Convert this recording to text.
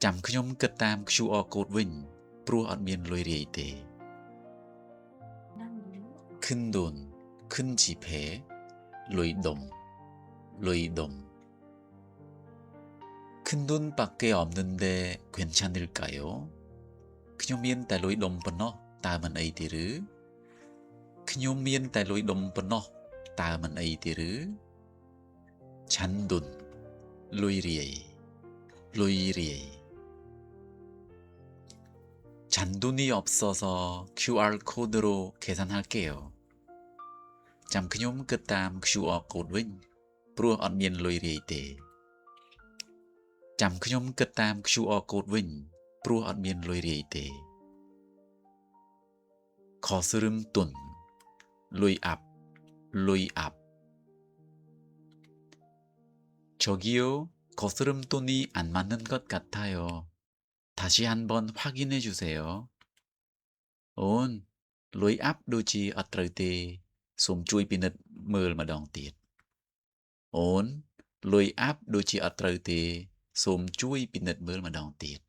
ចាំខ្ញុំគិតតាម QR code វិញព្រោះអត់មានលុយរាយទេ 큰돈 큰 지폐លុយដុំ 큰돈밖에 없는데 괜찮을까요? ខ្ញុំមានតែលុយដុំប៉ុណ្ណោះតើមិនអីទេឬ ខ្ញុំមានតែលុយដុំប៉ុណ្ណោះតើមិនអីទេឬ 잔돈លុយរាយ 잔돈이 없어서 QR 코드로 계산할게요. ចាំខ្ញុំគិតតាម QR code វិញព្រោះអត់មានលុយរាយទេ ចាំខ្ញុំគិតតាម QR code វិញព្រោះអត់មានលុយរាយទេ 거스름돈 លុយអាប់ 저기요 거스름돈이 안 맞는 것 같아요. 다시 한번 확인해 주세요. 온 លុយអាប់ដូចជាអត់ត្រូវទេសូមជួយពិនិត្យមើលម្ដងទៀត អូនលុយអាប់ដូចជាអត់ត្រូវទេសូមជួយពិនិត្យមើលម្ដងទៀត